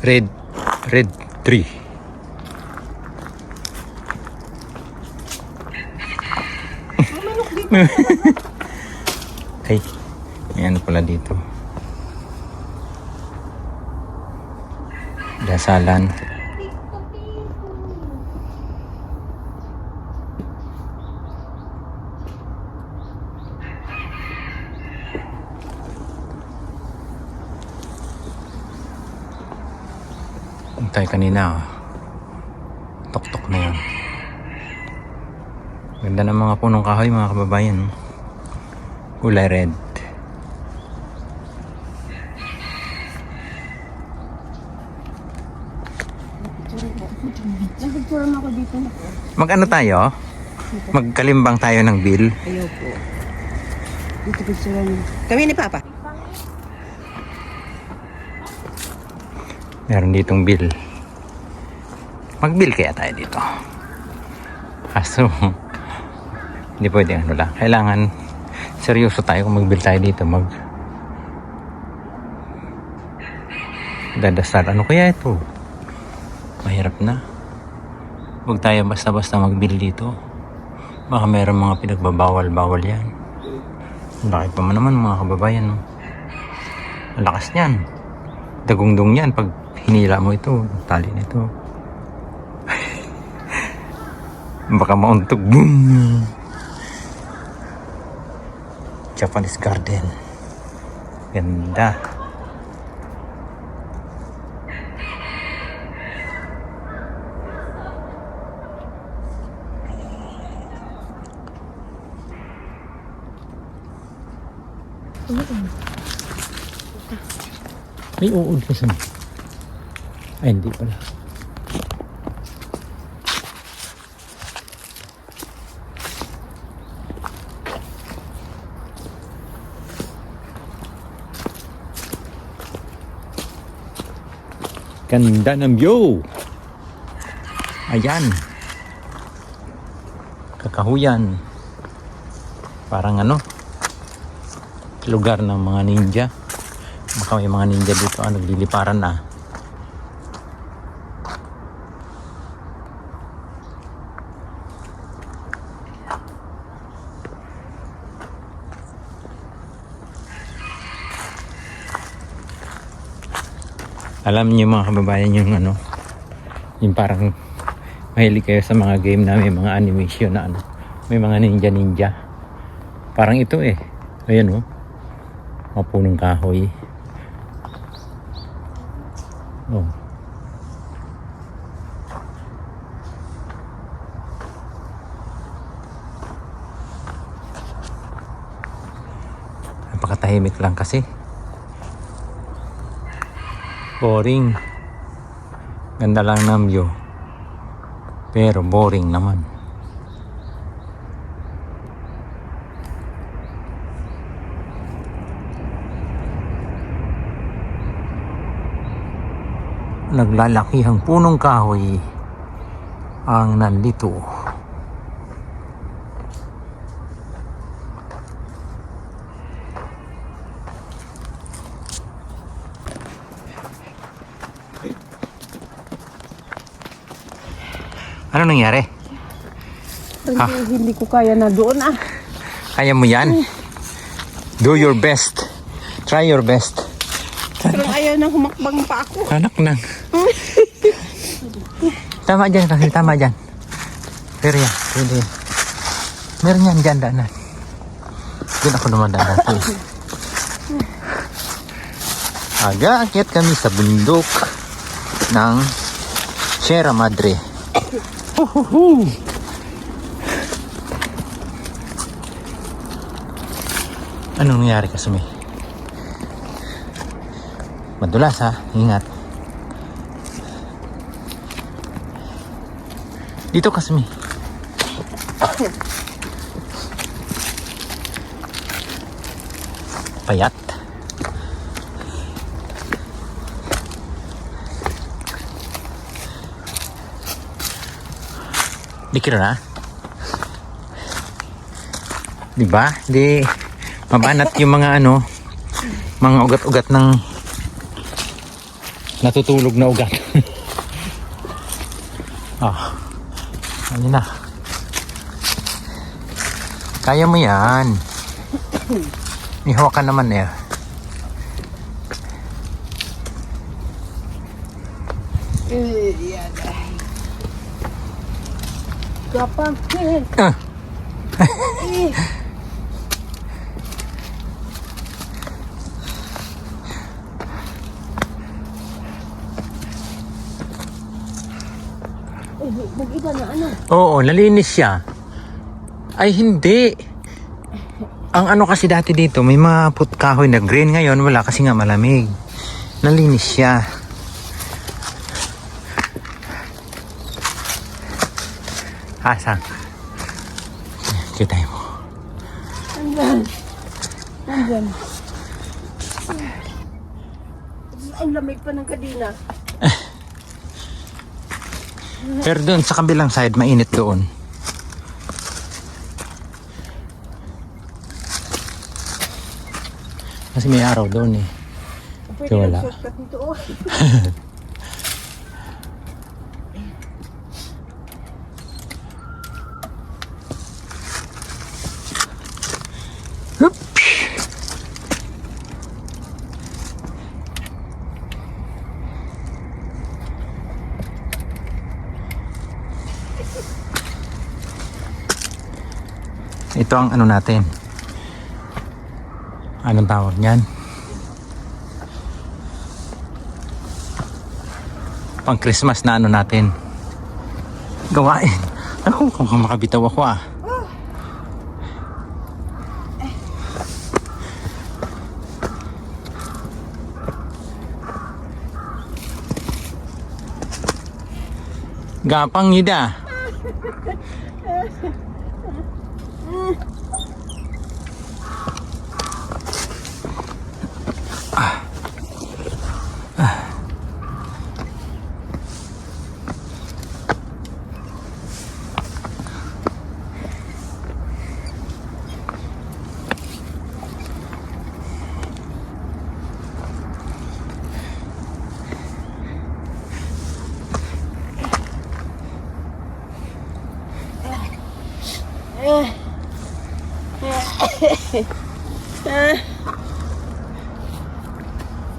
Red 3. Ay, may ano pala dito. Dasalan. Tayo kanina, tok-tok na yun. Ganda ng mga punong kahoy, mga kababayan. Kulay red. Nagpicturean ako dito na po. Mag-ano tayo? Magkalimbang tayo ng bill. Ayaw po. Dito picturean. Kami ni Papa. Meron ditong bill. Mag-bill kaya tayo dito. Kaso, hindi pwede ano lang. Kailangan seryoso tayo kung mag-bill tayo dito. Dadasal. Ano kaya ito? Mahirap na. Huwag tayo basta-basta mag-bill dito. Baka meron mga pinagbabawal-bawal yan. Ang laki pa naman mga kababayan. No? Ang lakas niyan. Dagundong yan pag hinila mo ito. Tali nito. Baka mauntog. Boom! Japanese garden. Ganda. May uod kasi. Ay, hindi pala. Ganda ng view. Ayan. Kakahuyan. Parang ano, lugar ng mga ninja. Baka may mga ninja dito, nagliliparan na. Alam niyo mga kababayan yung yung parang mahilig kayo sa mga game na may mga animation na may mga ninja. Parang ito ayan mga punong kahoy. Napakatahimik lang kasi. Boring. Ganda lang ng view. Pero boring naman. Naglalakihang punong kahoy ang nandito. Ano nangyari? Hindi ko kaya na doon Kaya mo yan? Do your best. Try your best. Pero ayaw na humakbang pa ako. Anak nang. Tama dyan kasi, tama dyan. Pero yan, pwede. Meron yan dyan, daanan. Doon ako naman daanan. Aga-akyat kami sa bundok ng Sierra Madre. Anong nangyari Kasumi? Madulas ingat. Dito Kasumi. Payat. Dikira na. Diba? Di mabanat yung mga mga ugat-ugat ng natutulog na ugat. Ah, ano na. Kaya mo yan. Ihawa ka naman eh. Yan. Kapag. Ah. Mag-iba na ano? Oo, nalinis siya. Ay, hindi. Ang ano kasi dati dito, may mga kahoy na green. Ngayon, wala kasi nga malamig. Nalinis siya. Hasang. Kita mo. Andyan. Andyan. Ang lamig pa ng kadina. Pero doon sa kabilang side, mainit doon. Kasi may araw doon eh. Pwede So, wala. shortcut nito. Oh. Ito ang ano natin. Anong tawag niyan? Pang Christmas na ano natin. Gawain. Ano kung makabitaw ako ah. Gapang ida.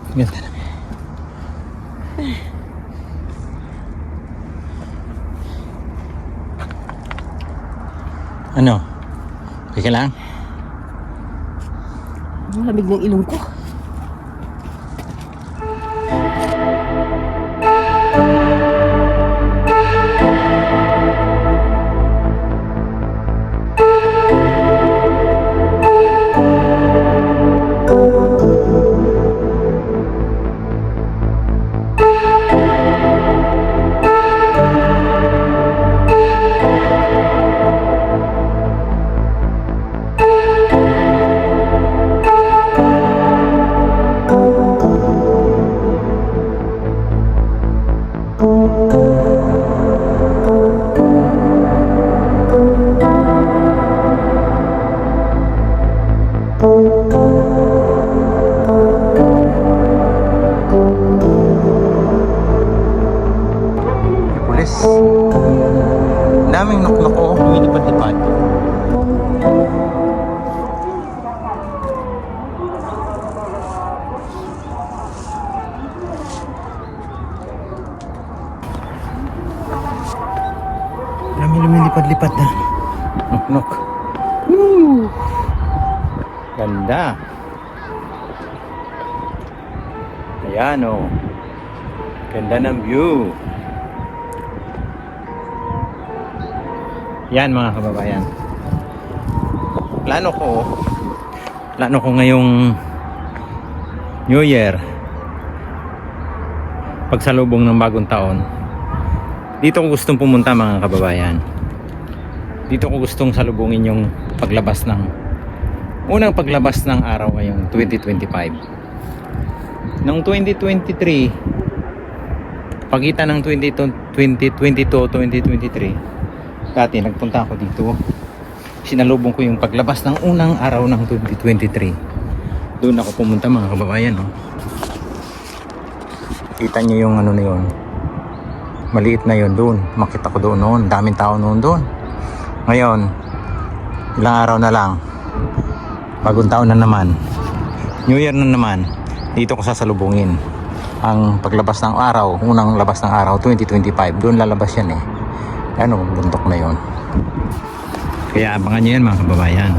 Ganda na. Ano? Okay ka lang? Ang lamig ng ilong ko. Pulis. Daming nuknuk ko. Lumilipad-lipad. Daming lumilipad-lipad na. Nuknuk. Woo! Ganda. Ayan o. Ganda ng view. Yan mga kababayan. Plano ko ngayong New Year, pagsalubong ng bagong taon, dito ko gustong pumunta mga kababayan. Dito ko gustong salubungin yung paglabas ng unang paglabas ng araw ngayong 2025. Noong 2023, pagitan ng 2022 o 2023, dati nagpunta ako dito. Sinalubong ko yung paglabas ng unang araw ng 2023. Doon ako pumunta mga kababayan, no? Kita nyo yung ano na yun. Maliit na yun doon. Makita ko doon noon. Daming tao noon doon. Ngayon, ilang araw na lang. Bagong taon na naman. New Year na naman. Dito ko sasalubungin. Ang paglabas ng araw, unang labas ng araw, 2025. Doon lalabas yan eh. Ano, buntok na yun. Kaya abangan nyo yan mga kababayan.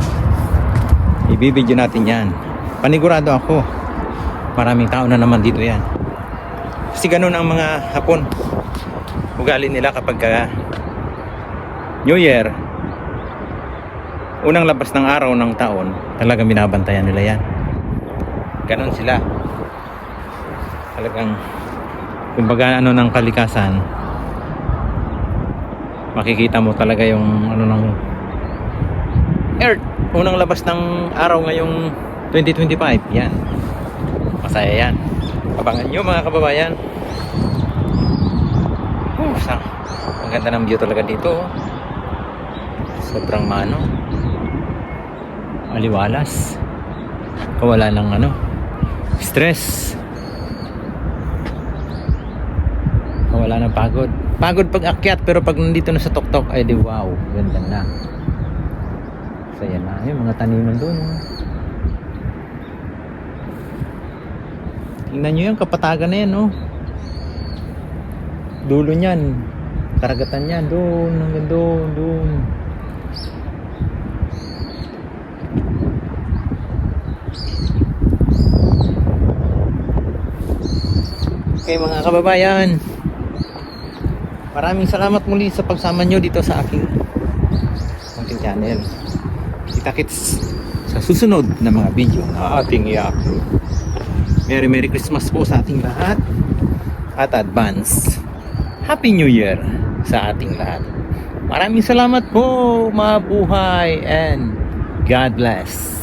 Ibibidyo natin yan. Panigurado ako. Maraming tao na naman dito yan. Kasi ganun ang mga Hapon. Ugali nila kapag New Year, unang labas ng araw ng taon, talagang binabantayan nila yan. Ganon sila. Talagang kumbaga ano ng kalikasan, makikita mo talaga yung ano ng Earth. Unang labas ng araw ngayong 2025. Yan. Masaya yan. Abangan nyo mga kababayan. Ang ganda ng view talaga dito. Sobrang maliwalas. Wala ng stress. Wala ng pagod. Pagod pag akyat, pero pag nandito na sa tuktok, ay di wow, ganda na. Saya na. Yung mga taniman doon. Tingnan nyo yan, kapatagan na yan, dulo niyan, karagatan niyan, doon, hanggang doon. Okay mga kababayan, maraming salamat muli sa pagsama nyo dito sa aking channel. Kita-kits sa susunod na mga video na ating i-upload. Merry Christmas po sa ating lahat at advance Happy New Year sa ating lahat. Maraming salamat po, mabuhay and God bless.